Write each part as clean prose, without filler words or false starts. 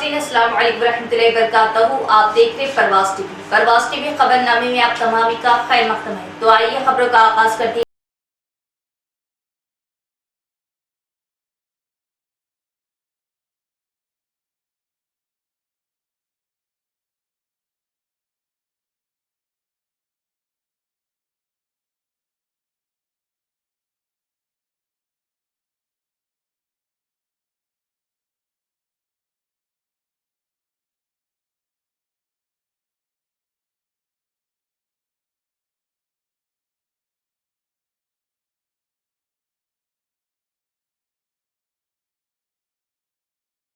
नाज़रीन अस्सलाम वालेकुम रहमतुल्लाहि व बरकातहू। आप देख रहे परवाज़ टीवी। परवाज़ टीवी खबरनामे में आप तमामी का खैर मक़दम है। तो आइए खबरों का आगाज़ करते हैं।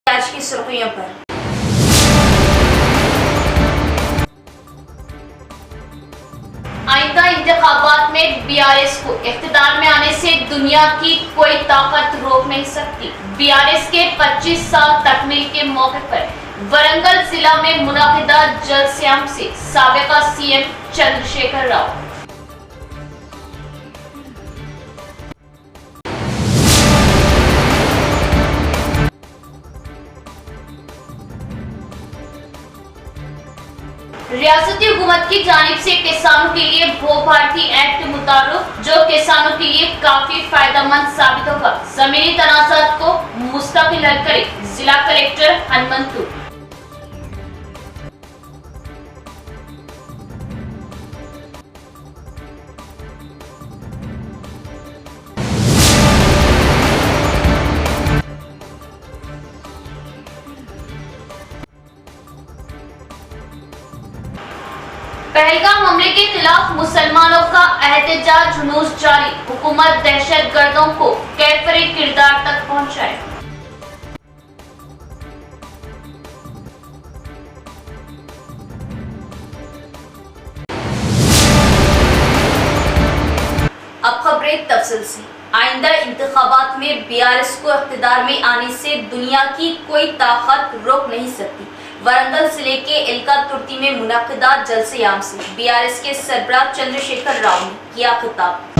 आज की सुर्खियों पर आइंदा इंतखाबात में बीआरएस को इख्तिदार में आने से दुनिया की कोई ताकत रोक नहीं सकती। बीआरएस के 25 साल तकमील के मौके पर वरंगल जिला में मुनाकिदा जलसयाम से साबिका सीएम चंद्रशेखर राव। रियासती हुकूमत की जानिब से किसानों के लिए भू भारती एक्ट मुताबिक जो किसानों के लिए काफी फायदेमंद साबित होगा। जमीनी तनाज़ात को मुस्तकिल हल करे जिला कलेक्टर हनुमंतु। पहलगाम हमले के खिलाफ मुसलमानों का एहतजाज जुलूस जारी। हुकूमत दहशतगर्दों को कैफरे किरदार तक पहुंचाए। अब खबरें तफसील से। आइंदा इंतखाबात में बीआरएस को इख्तिदार में आने से दुनिया की कोई ताकत रोक नहीं सकती। वरंगल जिले के इलका तुर्ती में मुनक्किदा जलसयाम से बीआरएस के सरबराह चंद्रशेखर राव ने किया खिताब।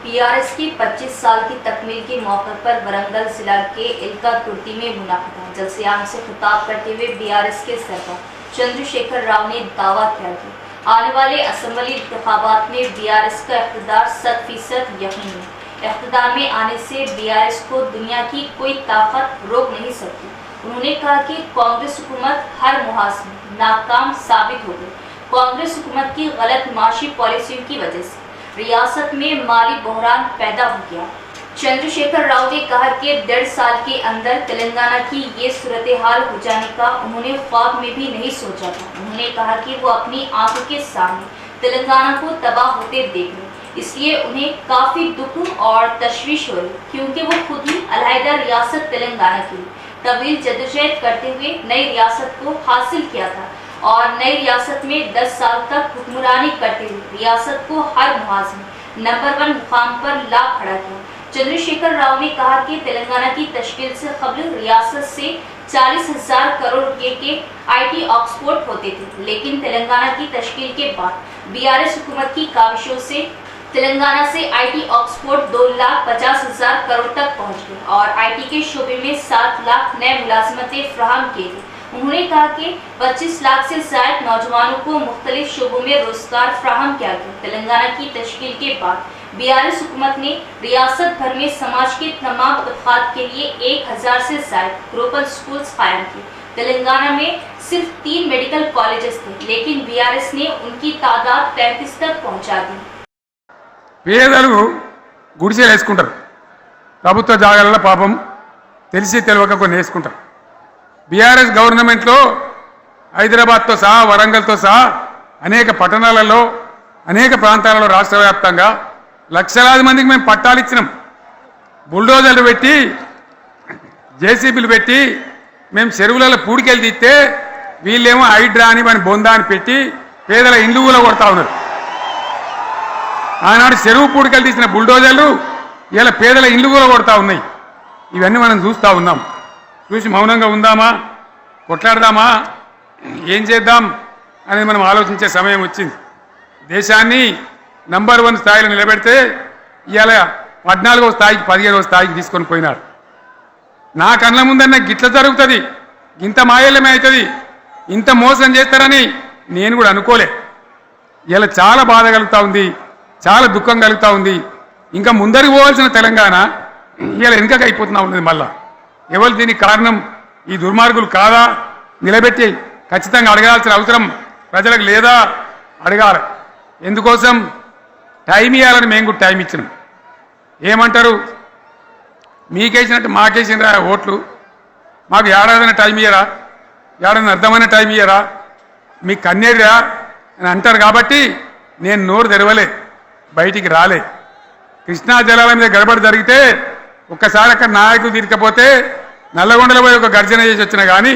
बीआरएस की 25 साल की तकमील के मौके पर वरंगल जिला के इलका तुर्ती में मुनाकिदा जलसयाम से खिताब करते हुए बीआरएस के सरबराह चंद्रशेखर राव ने दावा किया कि आने वाले असेंबली इंतखाबात में बीआरएस का इख्तिदार 100% यकीनी है। इख्तिदार में आने से बीआरएस को दुनिया की कोई ताकत रोक नहीं सकती। उन्होंने कहा कि कांग्रेस हुकूमत हर मुहाज में नाकाम साबित हो गई। कांग्रेस हुकूमत की गलत माशी पॉलिसियों की वजह से रियासत में माली बहरान पैदा हो गया। चंद्रशेखर राव ने कहा कि 1.5 साल के अंदर तेलंगाना की ये सूरत हाल हो जाने का उन्होंने ख्वाब में भी नहीं सोचा था। उन्होंने कहा कि वो अपनी आंखों के सामने तेलंगाना को तबाह होते देख रहे, इसलिए उन्हें काफ़ी दुख और तशवीश हो रही, क्योंकि वो खुद ही अलहदा रियासत तेलंगाना की तवील जदोजहद करते हुए नई रियासत को हासिल किया था और नई रियासत में 10 साल तक हुक्मरानी करते हुए रियासत को हर मुहाज में नंबर 1 मुकाम पर ला खड़ा किया। चंद्रशेखर राव ने कहा कि तेलंगाना की तश्कील से कबल रियासत से 40,000 करोड़ रुपए के IT एक्सपोर्ट होते थे, लेकिन तेलंगाना की तश्कील के बाद बीआरएस हुकूमत की काविशों से तेलंगाना से IT एक्सपोर्ट 2,50,000 करोड़ तक पहुँच गए और IT के शोबे में 7 लाख नए मुलाजमतें फराहम किए गए। उन्होंने कहा कि 25 लाख से ज्यादा नौजवानों को मुख्तलिफ शोबों में रोजगार फराहम किया गया। तेलंगाना की तश्कील के बाद बीआरएस हुकूमत ने रियासत भर में समाज के तमाम तबकात के लिए 1000 से ज्यादा ग्लोबल स्कूल्स कायम किए। तेलंगाना में सिर्फ 3 मेडिकल कॉलेजेस थे, लेकिन बीआरएस ने उनकी तादाद 33 तक पहुंचा दी। పేదలు గుడిసెలు వేసుకుంటారు, ప్రభుత్వ జాగాలలో పాపం తెలిసి తెలియక కొన్ని వేసుకుంటారు. బీఆర్ఎస్ గవర్నమెంట్లో హైదరాబాద్తో సహా వరంగల్తో సహా అనేక పట్టణాలలో అనేక ప్రాంతాలలో రాష్ట్ర వ్యాప్తంగా లక్షలాది మందికి మేము పట్టాలు ఇచ్చినాం. బుల్డోజర్లు పెట్టి జేసీబీలు పెట్టి మేము చెరువులలో పూడికెళ్ళి తీస్తే వీళ్ళేమో హైడ్రా అని మన బొందా అని పెట్టి పేదల ఇండ్లు కూడా కొడతా ఉన్నారు. ఆనాడు చెరువు పూడికెళ్ళి తీసిన బుల్డోజర్లు ఇలా పేదల ఇండ్లు కూడా కొడతా ఉన్నాయి. ఇవన్నీ మనం చూస్తూ ఉన్నాం. చూసి మౌనంగా ఉందామా? కొట్లాడదామా, ఏం చేద్దాం అనేది మనం ఆలోచించే సమయం వచ్చింది. దేశాన్ని నంబర్ 1 స్థాయిలో నిలబెడితే ఇవాళ 14వ స్థాయికి 15వ స్థాయికి తీసుకొని పోయినాడు. నా కళ్ళ ముందన్న గిట్ల జరుగుతుంది, ఇంత మాయల్యమే అవుతుంది, ఇంత మోసం చేస్తారని నేను కూడా అనుకోలే. ఇలా చాలా బాధ కలుగుతూ ఉంది, చాలా దుఃఖం కలుగుతూ ఉంది. ఇంకా ముందరికి పోవాల్సిన తెలంగాణ ఇలా వెనుకకు అయిపోతున్నా ఉన్నది. మళ్ళా ఎవరు దీనికి కారణం? ఈ దుర్మార్గులు కాదా? నిలబెట్టి ఖచ్చితంగా అడగాల్సిన అవసరం ప్రజలకు లేదా? అడగాలి. ఎందుకోసం? టైం ఇవ్వాలని మేము కూడా టైం ఇచ్చినాం. ఏమంటారు? మీకేసినట్టు మాకేసిన ఓట్లు, మాకు ఏడాదైనా టైం ఇయ్యరా, ఏడాది అర్థమైన టైం ఇయ్యరా, మీకు కన్నేరురా అని అంటారు. కాబట్టి నేను నోరు తెరవలే, బయటికి రాలే. కృష్ణా జలాల మీద గడబడి జరిగితే ఒక్కసారి అక్కడ నాయకులు తీరికపోతే నల్లగొండలో పోయి ఒక గర్జన చేసి వచ్చినా కానీ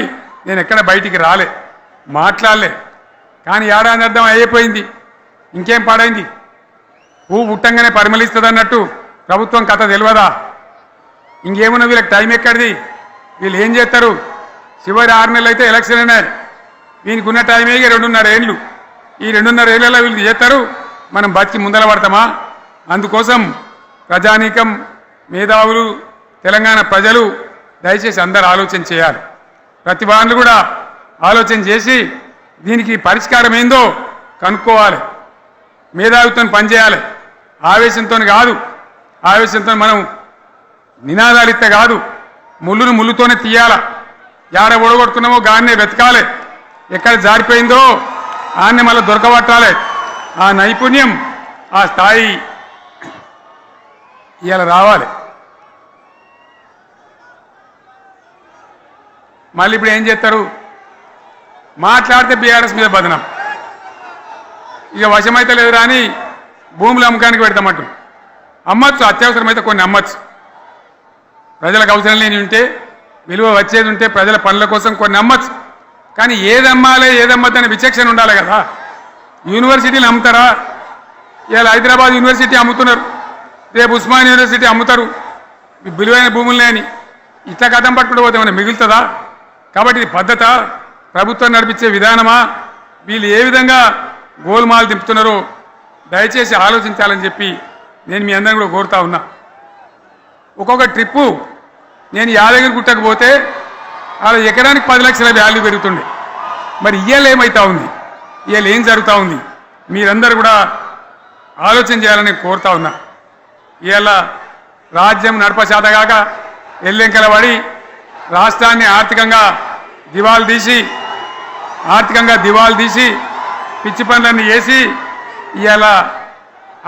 నేను ఎక్కడ బయటికి రాలే, మాట్లాడలే. కానీ ఏడాది అర్థం అయిపోయింది, ఇంకేం పాడైంది? పువ్వు పుట్టంగానే పరిమళిస్తుంది అన్నట్టు ప్రభుత్వం కథ తెలియదా? ఇంకేమున్నా వీళ్ళకి టైం ఎక్కడిది? వీళ్ళు ఏం చేస్తారు? చివరి 6 నెలలు అయితే ఎలక్షన్ అయినాయి. వీనికి ఉన్న టైం 2.5 ఏళ్ళు. ఈ 2.5 ఏళ్ళలో వీళ్ళు చేస్తారు, మనం బతికి ముందర పడతామా? అందుకోసం ప్రజానీకం, మేధావులు, తెలంగాణ ప్రజలు దయచేసి అందరూ ఆలోచన చేయాలి. ప్రతి వాళ్ళు కూడా ఆలోచన చేసి దీనికి పరిష్కారం ఏందో కనుక్కోవాలి. మేధావితో పనిచేయాలి, ఆవేశంతో కాదు. ఆవేశంతో మనం నినాదాలు ఇస్తే కాదు, ముళ్ళును ముళ్ళుతోనే తీయాల. యాడ ఒడగొట్టుకున్నామో గాన్నే వెతకాలి, ఎక్కడ జారిపోయిందో ఆన్నే మళ్ళీ దొరకబట్టాలి. ఆ నైపుణ్యం, ఆ స్థాయి ఇవాళ రావాలి. మళ్ళీ ఇప్పుడు ఏం చేస్తారు? మాట్లాడితే బీఆర్ఎస్ మీద బదనం, ఇక వశమైతే లేదురా అని భూములు అమ్మకానికి పెడతామంటారు. అమ్మచ్చు, అత్యవసరమైతే కొన్ని అమ్మచ్చు. ప్రజలకు అవసరం లేని ఉంటే, విలువ వచ్చేది ఉంటే, ప్రజల పనుల కోసం కొన్ని అమ్మచ్చు. కానీ ఏదమ్మాలి ఏదమ్మద్దని విచక్షణ ఉండాలి కదా. యూనివర్సిటీలు అమ్ముతారా? ఇవాళ హైదరాబాద్ యూనివర్సిటీ అమ్ముతున్నారు, రేపు ఉస్మాన్ యూనివర్సిటీ అమ్ముతారు విలువైన భూములు లేని. ఇట్లా కథం పట్టుకుంటూ పోతే ఏమైనా మిగులుతుందా? కాబట్టి ఇది పద్ధత, ప్రభుత్వం నడిపించే విధానమా? వీళ్ళు ఏ విధంగా గోల్మాలు దింపుతున్నారో దయచేసి ఆలోచించాలని చెప్పి నేను మీ అందరిని కూడా కోరుతా ఉన్నా. ఒక్కొక్క ట్రిప్పు నేను యాదగిరి గుట్టకు పోతే అలా ఎకరానికి 10 లక్షల వాల్యూ పెరుగుతుండే. మరి ఇవాళ ఏమవుతా ఉంది? ఇవాళ ఏం జరుగుతూ ఉంది? మీరందరూ కూడా ఆలోచన చేయాలని కోరుతా ఉన్నా. ఇవాళ రాజ్యం నడపశాతగాక ఎల్లెంకల పడి రాష్ట్రాన్ని ఆర్థికంగా దివాలు తీసి పిచ్చి పనులన్నీ వేసి ఇవాళ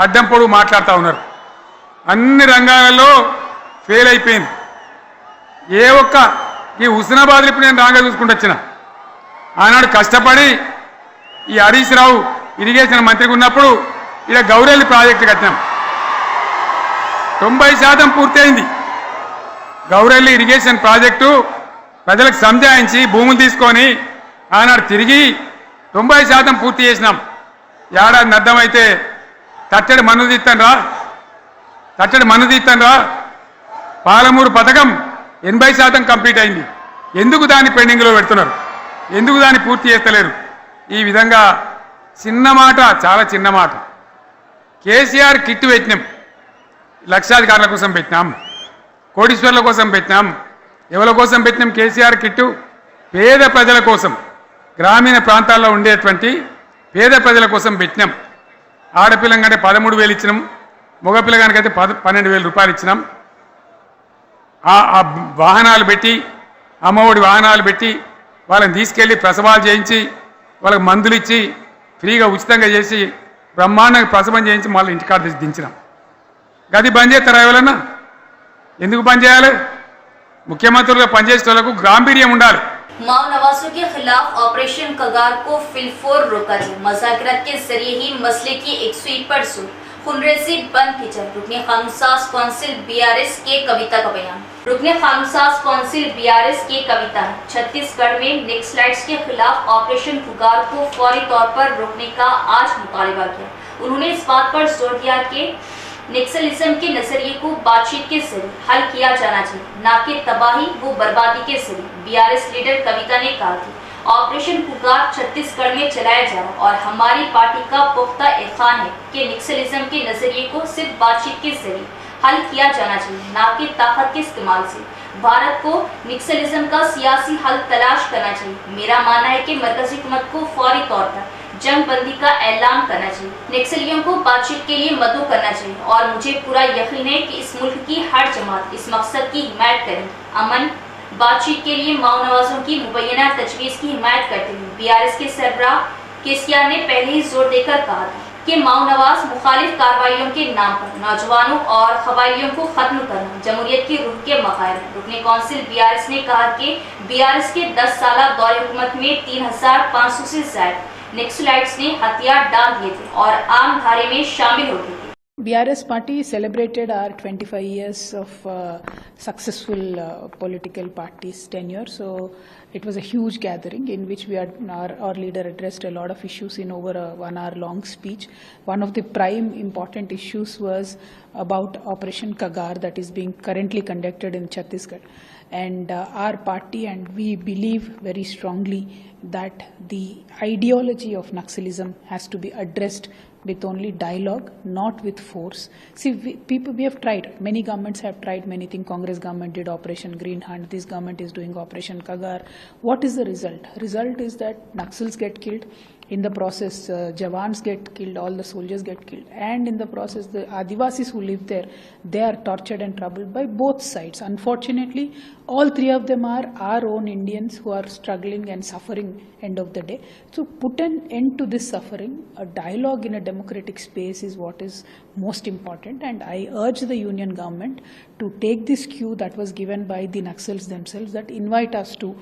అడ్డం పొడుగు మాట్లాడుతూ ఉన్నారు. అన్ని రంగాలలో ఫెయిల్ అయిపోయింది. ఏ ఒక్క ఈ హుస్నాబాద్ ఇప్పుడు నేను రాగా చూసుకుంటూ వచ్చిన, ఆనాడు కష్టపడి ఈ హరీష్ రావు ఇరిగేషన్ మంత్రిగా ఉన్నప్పుడు ఇలా గౌరెల్లి ప్రాజెక్టు కట్టినాం. 90% పూర్తయింది. గౌరెల్లి ఇరిగేషన్ ప్రాజెక్టు ప్రజలకు సంజాయించి భూములు తీసుకొని ఆనాడు తిరిగి 90% పూర్తి చేసినాం. ఏడాది అర్థమైతే తట్టడి మన్ను తీస్తాను రా. పాలమూరు పథకం 80% కంప్లీట్ అయింది. ఎందుకు దాన్ని పెండింగ్లో పెడుతున్నారు? ఎందుకు దాన్ని పూర్తి చేస్తలేరు? ఈ విధంగా చిన్న మాట, చాలా చిన్న మాట. కేసీఆర్ కిట్ పెట్టినాం, లక్షాధికారుల కోసం పెట్టినాం, కోటీశ్వర్ల కోసం పెట్టినాం. ఎవరి కోసం పెట్టినాం కేసీఆర్ కిట్టు? పేద ప్రజల కోసం, గ్రామీణ ప్రాంతాల్లో ఉండేటువంటి పేద ప్రజల కోసం పెట్టినాం. ఆడపిల్లగాంటే 13,000 ఇచ్చినాం, మగపిల్లగానికైతే 12,000 రూపాయలు ఇచ్చినాం. ఆ వాహనాలు పెట్టి, అమ్మఒడి వాహనాలు పెట్టి వాళ్ళని తీసుకెళ్ళి ప్రసవాలు చేయించి వాళ్ళకి మందులు ఇచ్చి ఫ్రీగా ఉచితంగా చేసి బ్రహ్మాండంగా ప్రసవం చేయించి మళ్ళీ ఇంటికాడ దించినాం. గది బంద్ చేస్తారా ఎవరన్నా? ఎందుకు బంద్ చేయాలి? ముఖ్యమంత్రులుగా పనిచేసే వాళ్ళకు గాంభీర్యం ఉండాలి. माओ नवाजों के खिलाफ ऑपरेशन कगार को फिलफोर रोका जाए, मज़ाकरात के जरिए ही मसले की 101% खुनरेजी बंद की जाए। रुकने कानूनसाज कौंसिल बीआरएस के कविता का बयान। रुकने कानूनसाज कौंसिल बीआरएस की कविता है, छत्तीसगढ़ में नक्सलाइट्स के खिलाफ ऑपरेशन कगार को फौरी तौर पर रोकने का आज मुतालबा किया। उन्होंने इस बात पर जोर दिया कि नक्सलिज्म के नजरिए को बातचीत के जरिए हल किया जाना चाहिए, न कि तबाही व बर्बादी के जरिए। बीआरएस लीडर कविता ने कहा कि ऑपरेशन पुकार छत्तीसगढ़ में चलाया जा रहा और हमारी पार्टी का पुख्ता एलान है कि नक्सलिज्म के नजरिए को सिर्फ बातचीत के जरिए हल किया जाना चाहिए, न कि ताकत के इस्तेमाल से। भारत को नक्सलिज्म का सियासी हल तलाश करना चाहिए। मेरा मानना है कि मरकजी हुकूमत को फौरी तौर पर जंग बंदी का ऐलान करना चाहिए, नक्सलियों को बातचीत के लिए मदऊ करना चाहिए और मुझे पूरा यकीन है कि इस मुल्क की हर जमात इस मकसद की हिमायत करेगी। अमन बातचीत के लिए माओ नवाजों की मुबैना तजवीज़ की हिमायत करते हुए बीआरएस के सरबराह केसीआर ने पहले ही जोर देकर कहा था कि माओ नवाज मुखालिफ कार्रवाइयों के नाम पर नौजवानों और कबायलियों को खत्म करना जमहूरियत की रूह के मकाम है। रुकने कौंसिल बीआरएस ने कहा कि बीआरएस के 10 साला दौरे हुकूमत में 3500 से ज्यादा नक्सलाइट्स ने हथियार डाल दिए थे और आम धारे में शामिल हो गए थे। BRS party celebrated our 25 years of successful political party's tenure. So it was a huge gathering in which our leader addressed a lot of issues in over a 1 hour long speech. One of the prime important issues was about Operation Kagar that is being currently conducted in Chhattisgarh. And our party and we believe very strongly that the ideology of Naxalism has to be addressed with only dialogue, not with force. See, we have tried. Many governments have tried many things. Congress government did Operation Green Hunt. This government is doing Operation Kagar. What is the result? Result is that Naxals get killed. In the process, Jawans get killed, all the soldiers get killed. And in the process, the Adivasis who live there, they are tortured and troubled by both sides. Unfortunately, all three of them are our own Indians who are struggling and suffering end of the day. So put an end to this suffering. A dialogue in a democratic space is what is most important. And I urge the union government to take this cue that was given by the Naxals themselves, that invite us to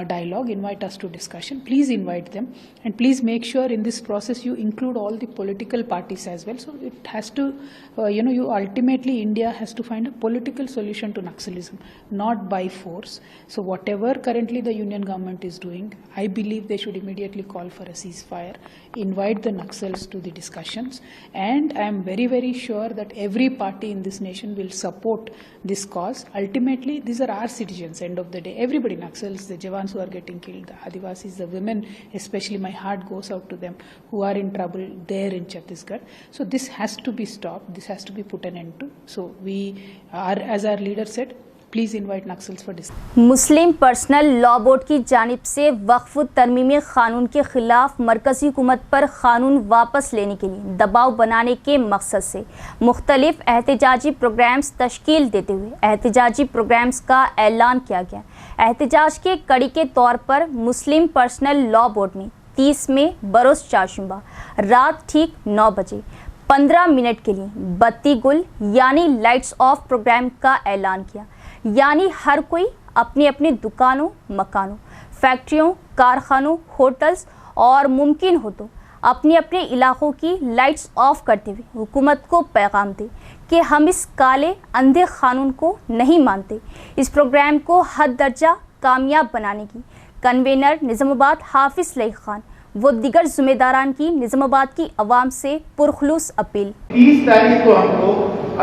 dialogue, invite us to discussion. Please invite them and please make sure in this process you include all the political parties as well. So it has to, you ultimately India has to find a political solution to Naxalism, not by force. So whatever currently the union government is doing, I believe they should immediately call for a ceasefire, invite the Naxals to the discussions, and I am very, very sure that every party in this nation will support this cause. Ultimately, these are our citizens, end of the day. Everybody, Naxals, the Jawans who are getting killed, the Adivasis, the women, especially my heart goes out to them who are in trouble there in Chhattisgarh. So this has to be stopped. This has to be put an end to. So we are, as our leader said, please invite Naxals for discussion. Muslim personal law board की जानिब से वक्फ तरमीमी क़ानून के ख़िलाफ़ मरकज़ी हुकूमत पर क़ानून वापस लेने के लिए दबाव बनाने के मकसद से मुख्तलिफ एहतजाजी प्रोग्राम्स तश्कील देते हुए एहतजाजी प्रोग्राम्स का ऐलान किया गया। एहतजाज के कड़ी के तौर पर मुस्लिम पर्सनल लॉ बोर्ड ने 30 मई बरोज़ चारशंबा रात ठीक 9 बजे 15 मिनट के लिए बत्ती गुल यानी लाइट्स ऑफ प्रोग्राम का ऐलान किया। यानी हर कोई अपनी अपनी दुकानों, मकानों, फैक्ट्रियों, कारखानों, होटल्स और मुमकिन हो तो अपने अपने इलाकों की लाइट्स ऑफ करते हुए हुकूमत को पैगाम दे कि हम इस काले अंधे कानून को नहीं मानते। इस प्रोग्राम को हद दर्जा कामयाब बनाने की कन्वेनर निज़ामाबाद हाफिज़ लई खान वो दीगर ज़िम्मेदारान की निज़ामाबाद की आवाम से पुरखलूस अपील। 30 तारीख को हमको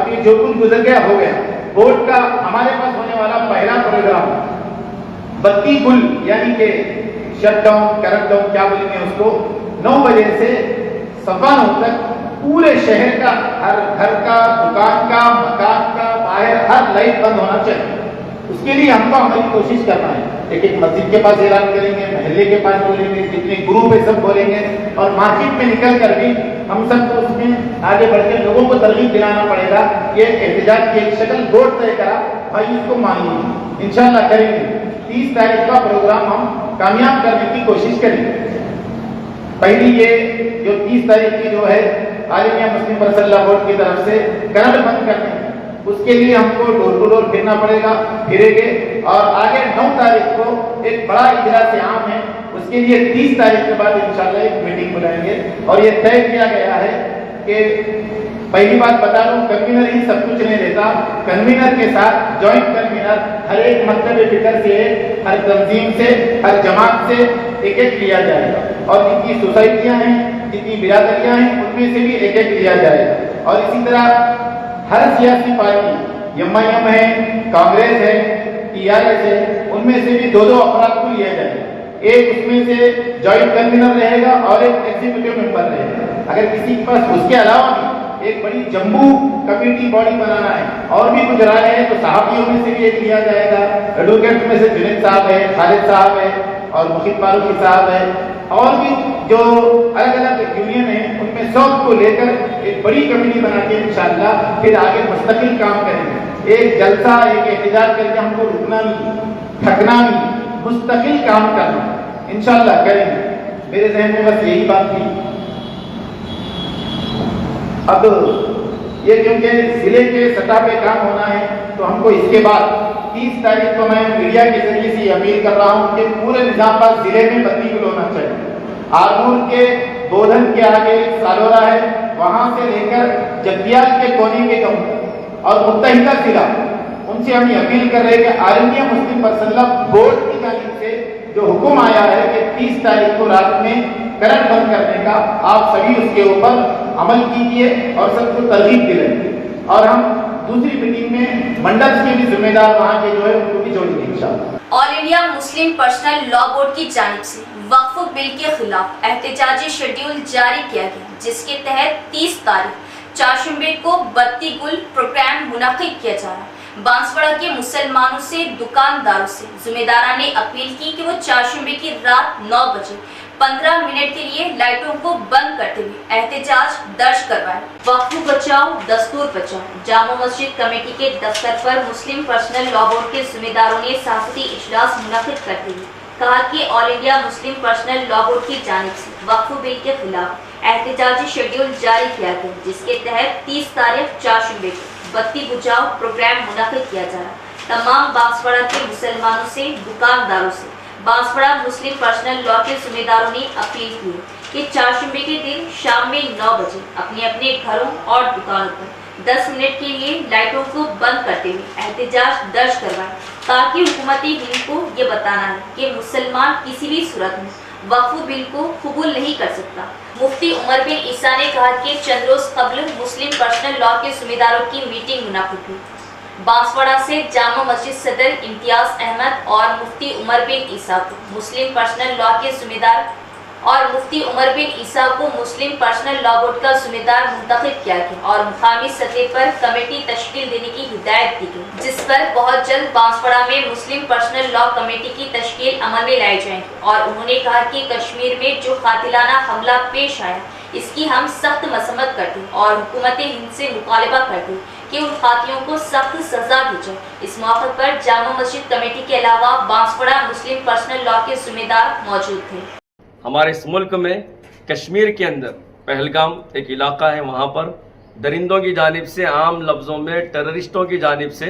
अभी जो कुछ गुजर गया हो गया। बोर्ड का हमारे पास होने वाला पहला प्रोग्राम बत्ती गुल यानी कि शट डाउन, करंट डाउन क्या बोलेंगे उसको, 9 बजे से 9:15 तक पूरे शहर का, हर घर का, दुकान का, मकान का, बाहर हर लाइट बंद होना चाहिए। उसके लिए हमको हमारी कोशिश करना है। एक मस्जिद के पास ऐलान करेंगे, महल्ले के पास बोलेंगे, जितने ग्रुप है सब बोलेंगे और मार्केट में निकल कर भी हम सबको उसमें आगे बढ़ के लोगों को तरगीब दिलाना पड़ेगा। ये एहतजाज की एक शक्ल बोर्ड तय करा, भाई इसको मान लीजिए, इंशाल्लाह करेंगे। 30 तारीख का प्रोग्राम हम कामयाब करने की कोशिश करेंगे। पहली ये जो 30 तारीख की जो है आलमिया मुस्लिम पर्सनल लॉ बोर्ड की तरफ से करंट बंद करने, उसके लिए हमको डोर टू डोर फिरना पड़ेगा, फिरेंगे और आगे 9 तारीख को एक बड़ा इजलास आम है, उसके लिए 30 तारीख के बाद इंशाल्लाह एक मीटिंग बुलाएंगे। और ये तय किया गया है कि पहली बात बता दूं, कन्वीनर ही सब कुछ नहीं देता। कन्वीनर के साथ जॉइंट कन्वीनर हर एक मकतब फिक्र से, हर तंजीम से, हर जमात से एक एक लिया जाएगा और जितनी सोसाइटियां हैं, जितनी बिरादरियां हैं, उनमें से भी एक एक लिया जाएगा। और इसी तरह हर सियासी पार्टी एमआईएम है, कांग्रेस है, टीआरएस है, उनमें से भी 2-2 अफराद को लिया जाए। एक उसमें से जॉइंट कन्वीनर रहेगा और एक एग्जीक्यूटिव मेंबर रहेगा। अगर किसी के पास उसके अलावा भी एक बड़ी जम्बू कमेटी बॉडी बनाना है और भी कुछ राय है तो साहबियों में से भी एक लिया जाएगा। एडवोकेट में से जुनैद साहब है, खालिद साहब है और मुखित फारूकी साहब है और भी जो अलग अलग यूनियन है उनमें सब को लेकर एक बड़ी कमेटी बना के इंशाअल्लाह फिर आगे मुस्तकिल काम करेंगे। एक जलसा, एक एहतजाज करके हमको रुकना नहीं, थकना नहीं, मुस्तकिल काम करना इंशाअल्लाह करेंगे। मेरे जहन में बस यही बात थी। अब ये क्योंकि जिले के सतह पे काम होना है तो हमको इसके बाद 30 तारीख को मैं मीडिया के जरिए से अपील कर रहा हूँ कि पूरे निजामाबाद जिले में बत्ती गुल होना चाहिए। आरमूर के बोधन के आगे सालोरा है, वहां से लेकर जग्याल के कोने के गांव और मुत्तहिदा जिला, उनसे हम ये अपील कर रहे हैं कि आलमिया मुस्लिम पर्सनल बोर्ड की जानिब से जो हुक्म आया है कि 30 तारीख को रात में करंट बंद करने का, आप सभी उसके ऊपर अमल कीजिए और सबको तरगीब दिलाइए। और हम दूसरी मीटिंग में मंडल के भी जिम्मेदार वहाँ के जो है उनको भी जोड़ेंगे इंशाअल्लाह। All India Muslim personal law board की जानिब से वक्फ बिल के खिलाफ एहतजाजी शेड्यूल जारी किया गया, जिसके तहत 30 तारीख चारशंबे को बत्ती गुल प्रोग्राम मुनक्किद किया जा रहा है। बांसवाड़ा के मुसलमानों से, दुकानदारों से जिम्मेदारा ने अपील की कि वो चारशंबे की रात 9 बजे 15 मिनट के लिए लाइटों को बंद करते हुए एहतजाज दर्ज करवाए। वक्फ बचाओ दस्तूर बचाओ जामा मस्जिद कमेटी के दफ्तर पर मुस्लिम पर्सनल लॉ बोर्ड के जिम्मेदारों ने साथी इजलास मुनक्किद करते हुए कहा कि all India Muslim personal law board की जानिब से वक्फ बिल के खिलाफ एहतजाजी शेड्यूल जारी किया गया, जिसके तहत 30 तारीख चारशंबे को बत्ती बुझाओ प्रोग्राम मुनक्किद किया जा रहा है। तमाम बांसवाड़ा के मुसलमानों से, दुकानदारों से बांसवाड़ा मुस्लिम पर्सनल लॉ के जिम्मेदारों ने अपील की कि चारशंबे के दिन शाम में 9 बजे अपने अपने घरों और दुकानों पर 10 मिनट के लिए लाइटों को बंद करते हुए एहतजाज दर्ज करवाएं, ताकि हुकूमती हिंद को ये बताना है कि मुसलमान किसी भी सूरत में वक्फ बिल को कबूल नहीं कर सकता। मुफ्ती उमर बिन ईसा ने कहा कि चंद रोज कबल मुस्लिम पर्सनल लॉ के जिम्मेदारों की मीटिंग मुनक्किद हुई। बांसवाड़ा से जामा मस्जिद सदर इम्तियाज अहमद और मुफ्ती उमर बिन ईसा को मुस्लिम पर्सनल लॉ के जिम्मेदार और मुफ्ती उमर बिन ईसा को मुस्लिम पर्सनल लॉ बोर्ड का जिम्मेदार मुंतखब किया गया और मुकामी सतह पर कमेटी तश्कील देने की हिदायत दी गई, जिस पर बहुत जल्द बांसवाड़ा में मुस्लिम पर्सनल लॉ कमेटी की तश्कील अमल में लाई जाएगी। और उन्होंने कहा कि कश्मीर में जो कातिलाना हमला पेश आया, इसकी हम सख्त मसम्मत करते और हुकूमत हिंद से मुतालबा करते कि उन कातिलों को सख्त सजा दी जाए। इस मौके पर जामा मस्जिद कमेटी के अलावा बांसवाड़ा मुस्लिम पर्सनल लॉ के जिम्मेदार मौजूद थे। हमारे इस मुल्क में कश्मीर के अंदर पहलगाम एक इलाका है, वहाँ पर दरिंदों की जानिब से, आम लफ्ज़ों में टेररिस्टों की जानिब से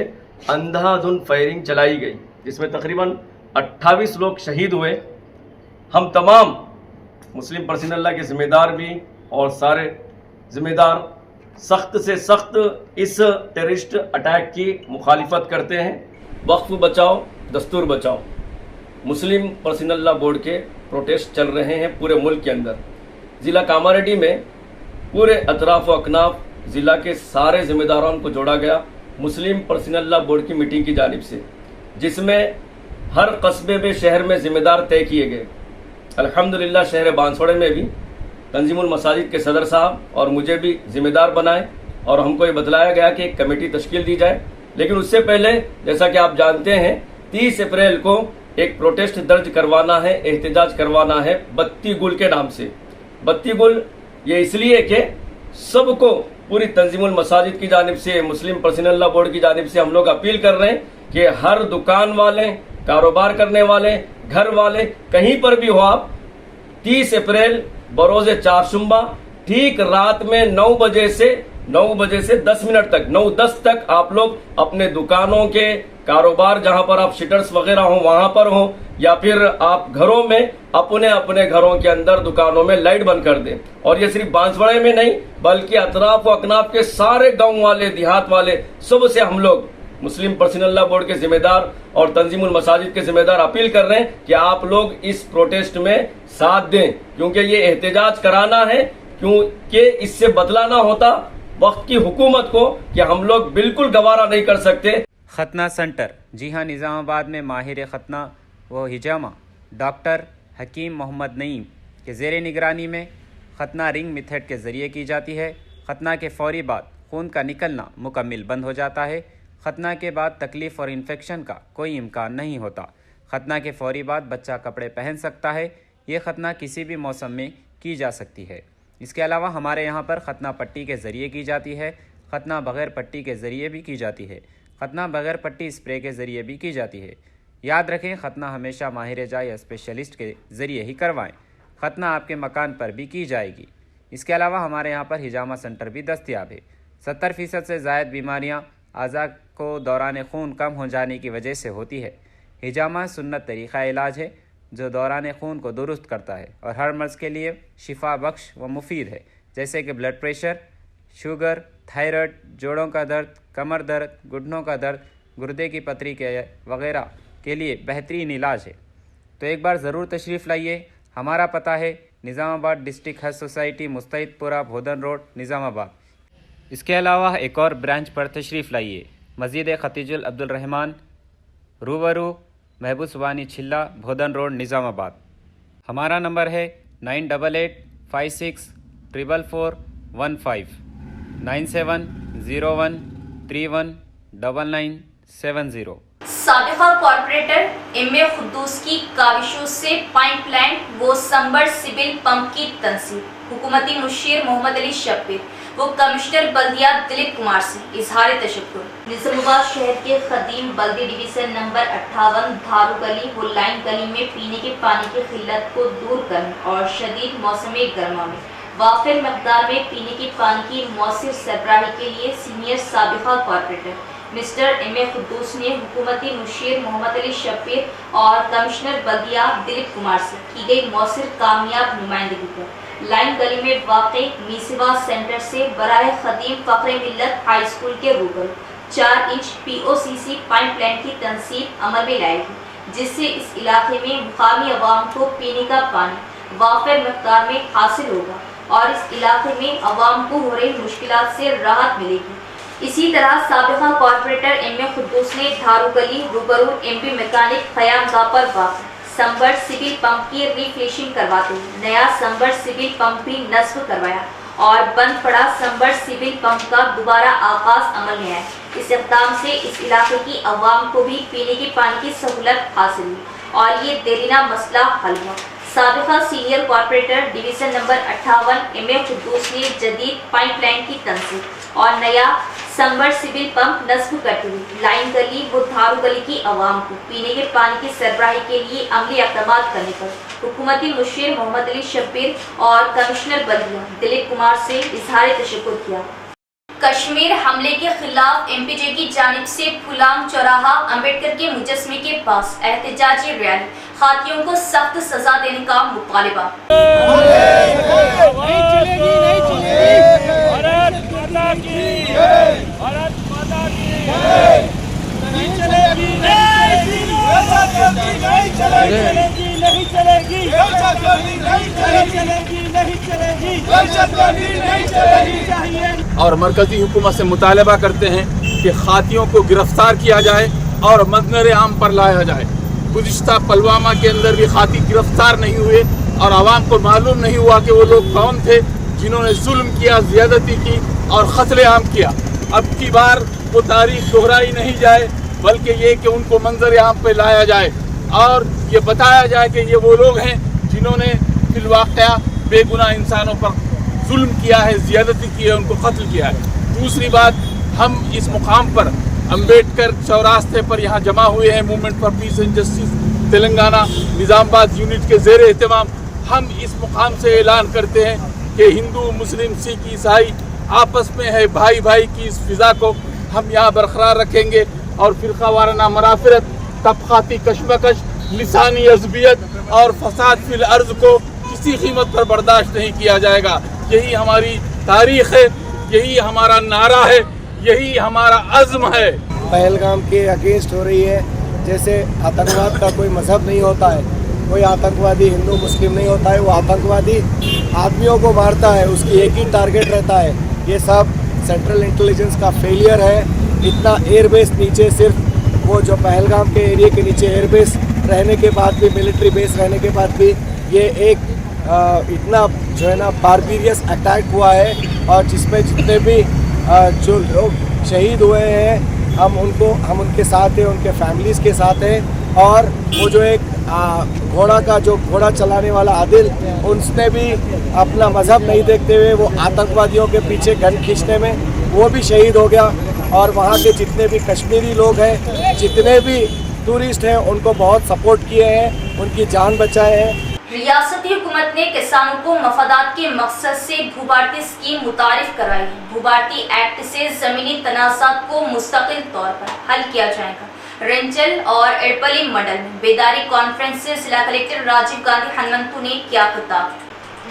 अंधाधुंध फायरिंग चलाई गई, जिसमें तकरीबन 28 लोग शहीद हुए। हम तमाम मुस्लिम पर्सनल के ज़िम्मेदार भी और सारे ज़िम्मेदार सख्त से सख्त इस टेररिस्ट अटैक की मुखालिफत करते हैं। वक्फ बचाओ दस्तूर बचाओ मुस्लिम पर्सनल लॉ बोर्ड के प्रोटेस्ट चल रहे हैं पूरे मुल्क के अंदर। ज़िला कामारेड्डी में पूरे अतराफ व अकनाफ ज़िला के सारे ज़िम्मेदारों को जोड़ा गया मुस्लिम पर्सनल लॉ बोर्ड की मीटिंग की जानिब से, जिसमें हर कस्बे में, शहर में ज़िम्मेदार तय किए गए। अल्हम्दुलिल्लाह शहर बांसवाड़े में भी तंजीमुल मसाजिद के सदर साहब और मुझे भी ज़िम्मेदार बनाए और हमको ये बतलाया गया कि एक कमेटी तश्कील दी जाए। लेकिन उससे पहले, जैसा कि आप जानते हैं, 30 अप्रैल को एक प्रोटेस्ट दर्ज करवाना है, एहतजाज करवाना है बत्ती गुल के नाम से। बत्ती गुल ये इसलिए कि सबको, पूरी तंजीमुल मसाजिद की जानिब से, मुस्लिम पर्सनल लॉ बोर्ड की जानिब से हम लोग अपील कर रहे हैं कि हर दुकान वाले, कारोबार करने वाले, घर वाले, कहीं पर भी हो आप, 30 अप्रैल बरोज़ चारशंबा ठीक रात में 9 बजे से 10 मिनट तक, 9-10 तक आप लोग अपने दुकानों के, कारोबार जहां पर आप शिटर्स वगैरह हो वहां पर हो, या फिर आप घरों में अपने अपने घरों के अंदर दुकानों में लाइट बंद कर दें। और ये सिर्फ बांसवाड़े में नहीं बल्कि अतराफ व अकनाफ के सारे गांव वाले, देहात वाले, सब से हम लोग मुस्लिम पर्सनल लॉ बोर्ड के जिम्मेदार और तंजीमुल मसाजिद के जिम्मेदार अपील कर रहे हैं कि आप लोग इस प्रोटेस्ट में साथ दें, क्योंकि ये एहतजाज कराना है, क्योंकि इससे बदला ना होता वक्त की हुकूमत को कि हम लोग बिल्कुल गवारा नहीं कर सकते। खतना सेंटर, जी हाँ, निज़ामाबाद में माहिर खतना व हिजामा डॉक्टर हकीम मोहम्मद नईम के ज़ेर निगरानी में खतना रिंग मेथड के ज़रिए की जाती है। खतना के फौरी बाद खून का निकलना मुकम्मल बंद हो जाता है। खतना के बाद तकलीफ़ और इन्फेक्शन का कोई इम्कान नहीं होता। खतना के फौरी बाद बच्चा कपड़े पहन सकता है। ये खतना किसी भी मौसम में की जा सकती है। इसके अलावा हमारे यहाँ पर खतना पट्टी के ज़रिए की जाती है। खतना बग़ैर पट्टी के ज़रिए भी की जाती है। खतना बग़ैर पट्टी स्प्रे के ज़रिए भी की जाती है। याद रखें, खतना हमेशा माहिर जा या स्पेशलिस्ट के ज़रिए ही करवाएं। खतना आपके मकान पर भी की जाएगी। इसके अलावा हमारे यहाँ पर हिजामा सेंटर भी दस्तयाब है। 70% से ज़ायद बीमारियाँ आज़ा को दौरान खून कम हो जाने की वजह से होती है। हिजामा सुन्नत तरीक़ा इलाज है जो दौरान खून को दुरुस्त करता है और हर मर्ज़ के लिए शिफा बख्श व मुफीद है, जैसे कि ब्लड प्रेशर, शुगर, थायराइड, जोड़ों का दर्द, कमर दर्द, घुटनों का दर्द, गुर्दे की पथरी के वगैरह के लिए बेहतरीन इलाज है। तो एक बार ज़रूर तशरीफ़ लाइए। हमारा पता है निज़ामाबाद डिस्ट्रिक्ट हज सोसाइटी, मुस्तैदपुरा, भोदन रोड, निज़ामाबाद। इसके अलावा एक और ब्रांच पर तशरीफ़ लाइए, मस्जिद खतीजुल अब्दुल रहमान, रूबरू महबूब सुबानी छिल्ला, भोदन रोड, निज़ामाबाद। हमारा नंबर है 9886444415 9701319970। साबिका कॉर्पोरेटर एम.ए. खुद्दूस की काविशों से पाइपलाइन व सबमर्सिबल पंप की तंसीब। हुकूमती मुशीर मोहम्मद अली शब्बीर वो कमिश्नर बल्दिया दिलीप कुमार से इजहार तशक्कुर। निज़ामाबाद शहर के खदीम बल्दी डिवीज़न नंबर 58 धारू गली व लाइन गली में पीने के पानी की किल्लत को दूर करने और शदीद मौसम गर्मा में वाफिर मकदार में पीने के पानी की मौसर सरबराही के लिए senior साबिका corporator mister MA. Quddus ने हुकूमती मुशीर मोहम्मद अली शब्बीर और कमिश्नर बल्दिया दिलीप कुमार से की गई मौसर कामयाब नुमाइंदगी पर लाइन गली में वाक़ई मीसिवा सेंटर से बराह खदीम फ़ख्र मिल्लत हाई स्कूल के रूबरू 4 इंच POCC पाइपलाइन की तंसीब अमल में लाएगी, जिससे इस इलाके में मुकामी अवाम को पीने का पानी वाफिर मकदार में हासिल होगा और इस इलाके में अवाम को हो रही मुश्किलात से राहत मिलेगी। इसी तरह साबिका कॉर्पोरेटर एम.ए. खुद्दूस ने धारू गली रूबरू MP मैकेनिक ख़यामगाह पर वाक़ सबमर्सिबल पंप की रिफ्लेशिंग करवाते हुए नया सबमर्सिबल पंप भी नस्ब करवाया और बंद पड़ा सबमर्सिबल पंप का दोबारा आगाज अमल में आया। इस इक़दाम से इस इलाके की अवाम को भी पीने के पानी की सहूलत हासिल हुई और ये देरीना मसला हल हुआ। साबिका senior corporator division number 58 M A. Quddus ने जदीद पाइपलाइन की तंसीब और नया सबमर्सिबल पंप नस्ब करते हुए लाइन गली व धारू गली की आवाम को पीने के पानी की सरबराही के लिए अमली इक़दामात करने पर हुकूमती मुशीर मोहम्मद अली शब्बीर और कमिश्नर बल्दिया दिलीप कुमार से इजहार तशक्कुर किया। कश्मीर हमले के खिलाफ MPJ की जानिब से फुलांग चौराहा अम्बेडकर के मुजस्मे के पास एहतजाजी रैली, खातियों को सख्त सजा देने का मुतालिबा। और मरकजी हुकूमत से मुतालबा करते हैं कि खातियों को गिरफ्तार किया जाए और मंजर आम पर लाया जाए। गुज़िश्ता पुलवामा के अंदर भी खाती गिरफ्तार नहीं हुए और आवाम को मालूम नहीं हुआ कि वो लोग कौन थे जिन्होंने जुल्म किया, ज़्यादती की और क़त्ल आम किया। अब की बार वो तारीख दोहराई नहीं जाए, बल्कि ये कि उनको मंजर आम पर लाया जाए और ये बताया जाए कि ये वो लोग हैं जिन्होंने फिलवाक़या बेगुनाह इंसानों पर जुल्म किया है, ज़्यादती की है, उनको कत्ल किया है। दूसरी बात, हम इस मुकाम पर अम्बेडकर चौरास्ते पर यहाँ जमा हुए हैं movement for piece and justice Telangana Nizamabad unit के ज़ेर एहतमाम। हम इस मुकाम से ऐलान करते हैं कि हिंदू, मुस्लिम, सिख, ईसाई आपस में है भाई भाई की इस फ़िज़ा को हम यहाँ बरकरार रखेंगे और फ़िरका वाराना मनाफरत, तबक़ाती कशमकश, लिसानी अज़बियत और फसाद फिल अर्ज़ को किसी कीमत पर बर्दाश्त नहीं किया जाएगा। यही हमारी तारीख़ है, यही हमारा नारा है, यही हमारा अज़्म है। पहलगाम के अगेंस्ट हो रही है, जैसे आतंकवाद का कोई मज़हब नहीं होता है, कोई आतंकवादी हिंदू मुस्लिम नहीं होता है, वो आतंकवादी आदमियों को मारता है, उसकी एक ही टारगेट रहता है। ये सब सेंट्रल इंटेलिजेंस का फेलियर है। इतना एयरबेस नीचे, सिर्फ वो जो पहलगाम के एरिया के नीचे एयरबेस रहने के बाद भी, मिलिट्री बेस रहने के बाद भी ये एक इतना जो है ना बारबेरियस अटैक हुआ है, और जिसमें जितने भी जो लोग शहीद हुए हैं हम उनके साथ हैं, उनके फैमिलीज़ के साथ हैं। और वो जो एक घोड़ा चलाने वाला आदिल, उसने भी अपना मज़हब नहीं देखते हुए वो आतंकवादियों के पीछे गन खींचने में वो भी शहीद हो गया। और वहाँ के जितने भी कश्मीरी लोग हैं, जितने भी टूरिस्ट हैं, उनको बहुत सपोर्ट किए हैं, उनकी जान बचाए हैं। रियासती हुकूमत ने किसानों को मफादात के मकसद से भूभारती स्कीम मुतारिफ कराई है। भूभारती एक्ट से जमीनी तनाज़ात को मुस्तकिल तौर पर हल किया जाएगा। रेंजल और एड़पल्ली मंडल में बेदारी कॉन्फ्रेंस से जिला कलेक्टर राजीव गांधी हनुमंतु ने किया खिताब।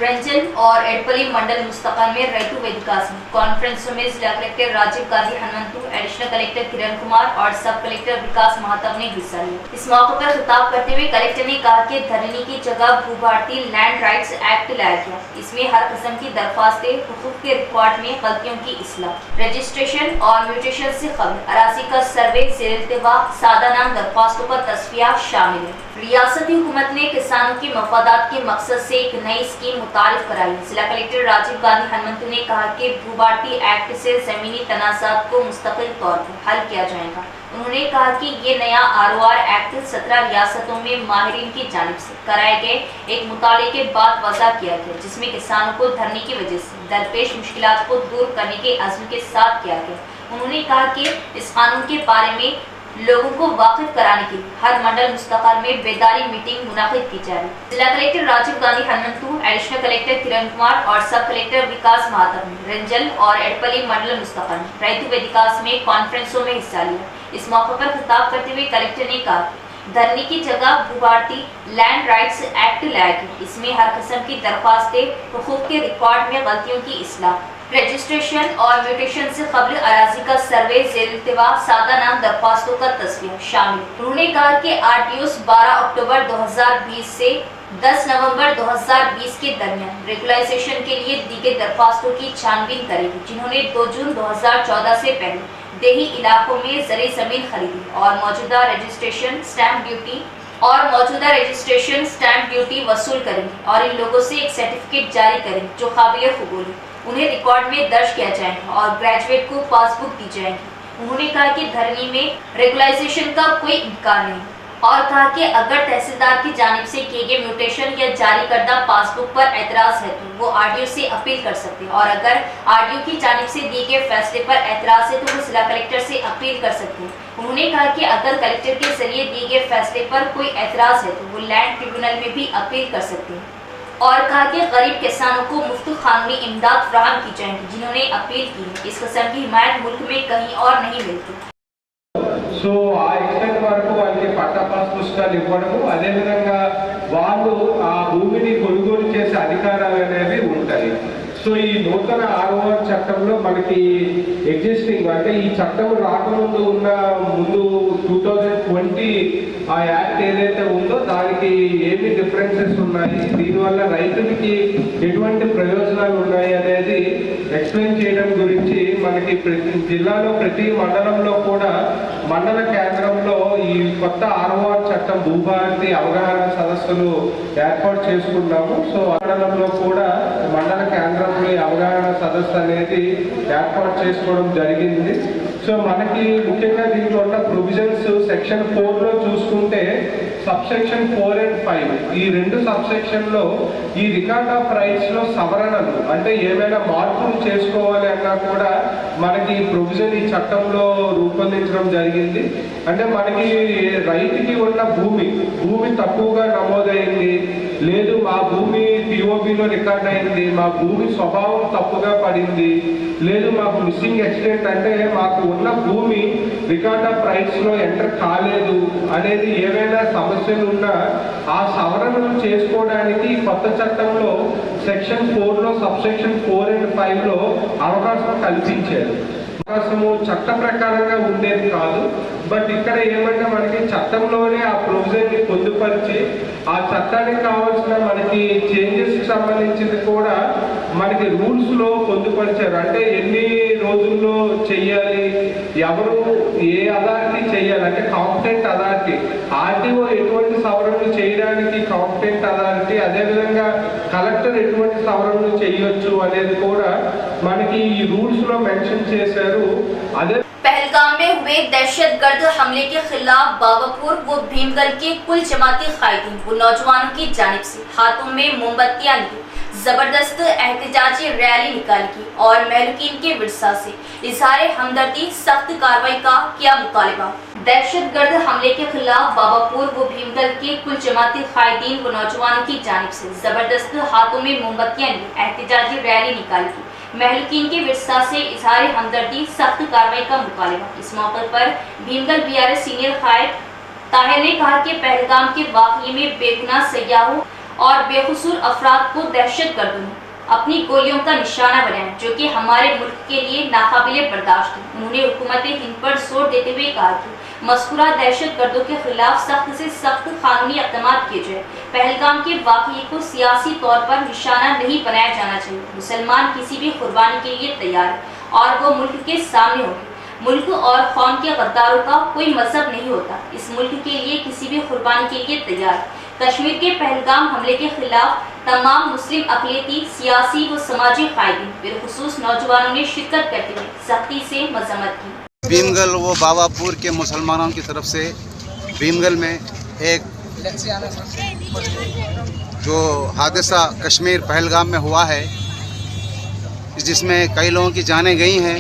रेंजल और एड़पल्ली मंडल मुस्तकान में रैतु वेदिकास में कॉन्फ्रेंसों में जिला collector Rajiv Gandhi Hanumanthu, additional collector Kiran Kumar और सब कलेक्टर विकास महातव ने हिस्सा लिया। इस मौके पर खिताब करते हुए कलेक्टर ने कहा कि धरनी की जगह भूभारती लैंड राइट्स एक्ट लाया गया। इसमें हर किस्म की दरख्वास्तें, हुकूक के रिकॉर्ड में गलतियों की इस्लाह, रजिस्ट्रेशन और म्यूटेशन से कबल अराजी का सर्वे, ज़ेर-ए-इल्तिवा, सादा नाम दरख्वास्तों का तस्फिया शामिल है। रियासती हुकूमत ने किसानों की मफादात के मकसद से एक नई स्कीम मुतारिफ कराई। जिला कलेक्टर राजीव गांधी हनुमंतु ने कहा कि भूभारती एक्ट से जमीनी तनाज़ात को मुस्तकिल तौर पर हल किया जाएगा। उन्होंने कहा कि ये नया ROR एक्ट 17 रियासतों में माहिरीन की जानिब से कराए गए एक मुताले के बाद वज़ा किया गया, जिसमें किसानों को धरने की वजह से दरपेश मुश्किलात को दूर करने के अज़्म के साथ किया गया। उन्होंने कहा कि इस कानून के बारे में लोगों को वाकिफ कराने के लिए हर मंडल मुस्तक़ाल में बेदारी मीटिंग मुनाकिद की जा रही। जिला collector Rajiv Gandhi Hanumanthu, additional collector Kiran Kumar और सब कलेक्टर विकास महातव ने रेंजल और एड़पल्ली मंडल मुस्तक़ाल में रैतु वेदिकास में कॉन्फ्रेंसों में हिस्सा लिया। इस मौके पर खिताब करते हुए कलेक्टर ने कहा, धरनी की जगह भूभारती लैंड राइट्स एक्ट लाया गया। इसमें हर किस्म की दरख्वास्तें, हुकूक के रिकॉर्ड में गलतियों की इस्लाह, रजिस्ट्रेशन और म्यूटेशन से कबल अराजी का सर्वे, ज़ेर-ए-इल्तिवा, सादा नाम दरख्वास्तों का तस्वीर शामिल। उन्होंने कहा कि RTOs 12 अक्टूबर 2020 से 10 नवंबर 2020 के दरमियान रेगुलाइजेशन के लिए दी गई दरख्वास्तों की छानबीन करेगी, जिन्होंने 2 जून 2014 से पहले देही इलाकों में ज़री ज़मीन खरीदी और मौजूदा रजिस्ट्रेशन स्टैंप ड्यूटी वसूल करेंगे और इन लोगों से एक सर्टिफिकेट जारी करेंगे जो काबिल कबूल है। उन्हें रिकॉर्ड में दर्ज किया जाएगा और ग्रेजुएट को पासबुक दी जाएगी। उन्होंने कहा कि धरनी में रेगुलाइजेशन का कोई इम्कान नहीं और कहा कि अगर तहसीलदार की जानिब से किए गए म्यूटेशन या जारी करदा पासबुक पर एतराज़ है तो वो RDO से अपील कर सकते हैं, और अगर RDO की जानिब से दिए गए फैसले पर एतराज़ है तो वो जिला कलेक्टर से अपील कर सकते हैं। उन्होंने कहा कि अगर कलेक्टर के जरिए दिए गए फैसले पर कोई एतराज़ है तो वो लैंड ट्रिब्यूनल में भी अपील कर सकते हैं, और कहा कि गरीब किसानों को मुफ्त कानूनी इमदाद फराहम की जाएगी। जिन्होंने अपील की, इस किस्म की हिमायत मुल्क में कहीं और नहीं मिलती। సో ఆ ఎక్స్టెంట్ వరకు వాళ్ళకి పట్టా పాస్ పుస్తకాలు ఇవ్వడము, అదేవిధంగా వాళ్ళు ఆ భూమిని కొనుగోలు చేసే అధికారాలు అనేవి ఉంటాయి. సో ఈ నూతన ROR చట్టంలో మనకి ఎగ్జిస్టింగ్ అంటే ఈ చట్టం రాకముందు ఉన్న 2020 ఆ యాక్ట్ ఏదైతే ఉందో దానికి ఏమి డిఫరెన్సెస్ ఉన్నాయి, దీనివల్ల రైతులకి ఎటువంటి ప్రయోజనాలు ఉన్నాయి అనేది ఎక్స్ప్లెయిన్ చేయడం గురించి మనకి ప్రతి జిల్లాలో ప్రతి మండలంలో కూడా మండల కేంద్రంలో ఈ కొత్త ROR చట్టం భూభారతి అవగాహన సదస్సులు ఏర్పాటు చేసుకున్నాము. సో మండలంలో కూడా మండల కేంద్రంలో అవగాహన సదస్సు అనేది ఏర్పాటు చేసుకోవడం జరిగింది. సో మనకి ముఖ్యంగా దీంట్లో ఉన్న ప్రొవిజన్స్ సెక్షన్ 4లో చూసుకుంటే సబ్సెక్షన్ 4 and 5 ఈ రెండు సబ్సెక్షన్లో ఈ రికార్డ్ ఆఫ్ రైట్స్లో సవరణలు అంటే ఏమైనా మార్పులు చేసుకోవాలి అన్నా కూడా మనకి ప్రొవిజన్ ఈ చట్టంలో రూపొందించడం జరిగింది. అంటే మనకి రైతుకి ఉన్న భూమి తక్కువగా నమోదైంది, లేదు మా భూమి POBలో రికార్డ్ అయింది, మా భూమి స్వభావం తప్పుగా పడింది, లేదు మాకు మిస్సింగ్ ఎక్స్టెంట్ అంటే మాకు ఉన్న భూమి రికార్డ్ ఆఫ్ రైట్స్లో ఎంటర్ కాలేదు అనేది ఏవైనా సమస్యలు ఉన్నా ఆ సవరణలు చేసుకోవడానికి కొత్త చట్టంలో సెక్షన్ 4లో సబ్సెక్షన్ 4 and 5లో అవకాశం కల్పించారు. అవకాశము చట్ట ప్రకారంగా ఉండేది కాదు, బట్ ఇక్కడ ఏమంటే మనకి చట్టంలోనే ఆ ప్రొవిజన్ని పొందుపరిచి ఆ చట్టానికి కావాల్సిన మనకి చేంజెస్కి సంబంధించింది కూడా మనకి రూల్స్లో పొందుపరిచారు. అంటే ఎన్ని రోజుల్లో చెయ్యాలి, ఎవరు ఏ అథారిటీ చెయ్యాలి, అంటే కాంపిటెంట్ అథారిటీ, ఆర్టీఓ ఎటువంటి సవరణలు చేయడానికి కాంపిటెంట్ అథారిటీ, అదేవిధంగా కలెక్టర్ ఎటువంటి సవరణలు చేయొచ్చు అనేది కూడా మనకి ఈ రూల్స్లో మెన్షన్ చేశారు. అదే पहलगाम में हुए दहशतगर्द हमले के खिलाफ बाबापुर व भीमगल के कुल जमाती कायदीन व नौजवानों की जानिब से हाथों में मोमबत्तियां लिए जबरदस्त एहतजाजी रैली निकाली और महलुकीन के विरसा से इजहार हमदर्दी सख्त कार्रवाई का किया मुतालबा। दहशतगर्द हमले के खिलाफ बाबापुर व भीमगल के कुल जमाती कायदीन व नौजवानों की जानिब से जबरदस्त हाथों में मोमबत्तियां लिए एहतजाजी रैली निकाली, महलुकीन के विरसा से इजहार हमदर्दी सख्त कार्रवाई का मुतालबा। इस मौके पर भीमगल बीआरएस सीनियर कायद ताहिर ने कहा कि पहलगाम के वाक़ये में बेगुनाह सयाहों और बेकसूर अफराद को दहशतगर्दों ने अपनी गोलियों का निशाना बनाया, जो कि हमारे मुल्क के लिए नाकाबिले बर्दाश्त है। उन्होंने हुकूमत हिंद पर जोर देते हुए कहा कि मज़कूरा दहशतगर्दों के खिलाफ सख्त से सख्त कानूनी इक़दाम किए जाए। पहलगाम के वाक़ये को सियासी तौर पर निशाना नहीं बनाया जाना चाहिए। मुसलमान किसी भी कुर्बानी के लिए तैयार है और वो मुल्क के सामने होंगे। मुल्क और कौम के गद्दारों का कोई मजहब नहीं होता, इस मुल्क के लिए किसी भी कुर्बानी के लिए तैयार है। कश्मीर के पहलगाम हमले के खिलाफ तमाम मुस्लिम अक़लियती, सियासी व समाजी कायदीन बिलखुसूस नौजवानों ने शिरकत करते हुए सख्ती से मजम्मत की। भीमगल व बाबापुर के मुसलमानों की तरफ से भीमगल में एक जो हादसा कश्मीर पहलगाम में हुआ है, जिसमें कई लोगों की जानें गई हैं,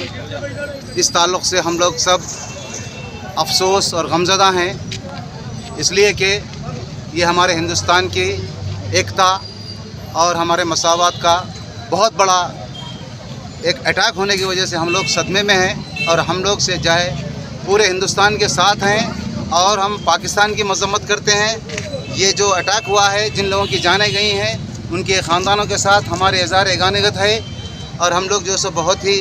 इस ताल्लुक़ से हम लोग सब अफसोस और गमज़दा हैं, इसलिए कि ये हमारे हिंदुस्तान की एकता और हमारे मसावत का बहुत बड़ा एक अटैक होने की वजह से हम लोग सदमे में हैं और हम लोग से चाहे पूरे हिंदुस्तान के साथ हैं और हम पाकिस्तान की मजम्मत करते हैं। ये जो अटैक हुआ है, जिन लोगों की जानें गई हैं, उनके ख़ानदानों के साथ हमारे इज़हार एगानगत है और हम लोग जो सो बहुत ही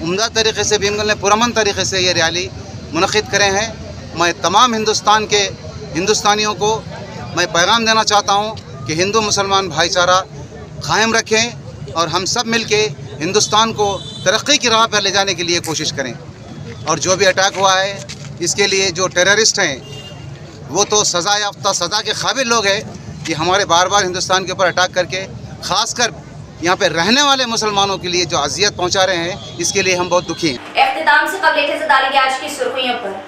उम्दा तरीक़े से भीमगल ने पुरअमन तरीक़े से ये रैली मुनक़िद करे हैं। मैं तमाम हिंदुस्तान के हिंदुस्तानियों को मैं पैगाम देना चाहता हूँ कि हिंदू मुसलमान भाईचारा कायम रखें और हम सब मिल के हिंदुस्तान को तरक्की की राह पर ले जाने के लिए कोशिश करें। और जो भी अटैक हुआ है, इसके लिए जो टेररिस्ट हैं वो तो सज़ा याफ्ता, सज़ा के काबिल लोग हैं कि हमारे बार बार हिंदुस्तान के ऊपर अटैक करके ख़ासकर यहाँ पे रहने वाले मुसलमानों के लिए जो अजियत पहुँचा रहे हैं, इसके लिए हम बहुत दुखी हैं। इख्तिताम से कबल नज़र डालेंगे आज की सुर्खियों पर।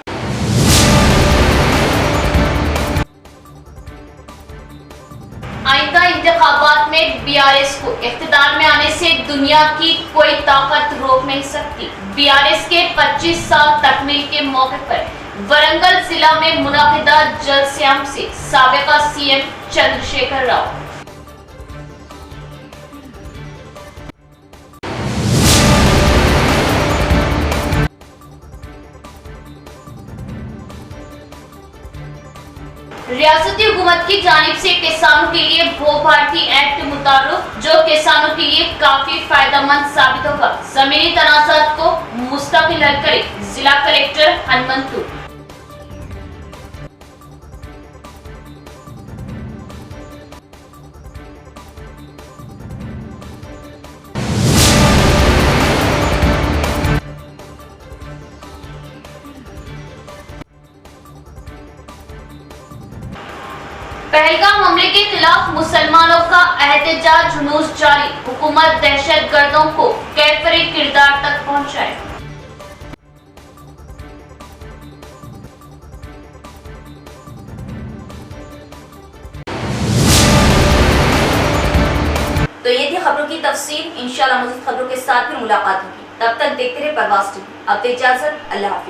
आइंदा इंतखाबात में बीआरएस को इख्तिदार में आने से दुनिया की कोई ताकत रोक नहीं सकती। बीआरएस के 25 साल तकमील के मौके पर वरंगल जिला में मुनाकिदा जलसयाम से साबिका सीएम चंद्रशेखर राव, रियासती हुकूमत की जानिब से किसानों के लिए भू भारती एक्ट मुताबिक जो किसानों के लिए काफी फायदेमंद साबित होगा। जमीनी तनाज़ात को मुस्तकिल हल करे जिला कलेक्टर हनुमंतु। पहलगाम हमले के खिलाफ मुसलमानों का एहतजाज जुलूस जारी, हुकूमत दहशतगर्दों को कैफरे किरदार तक पहुंचाए। तो ये थी खबरों की तफसील। इंशाल्लाह मज़ीद खबरों के साथ फिर मुलाकात होगी। तब तक देखते रहे परवाज़ टीवी। अब तो इजाजत, अल्लाह हाफिज।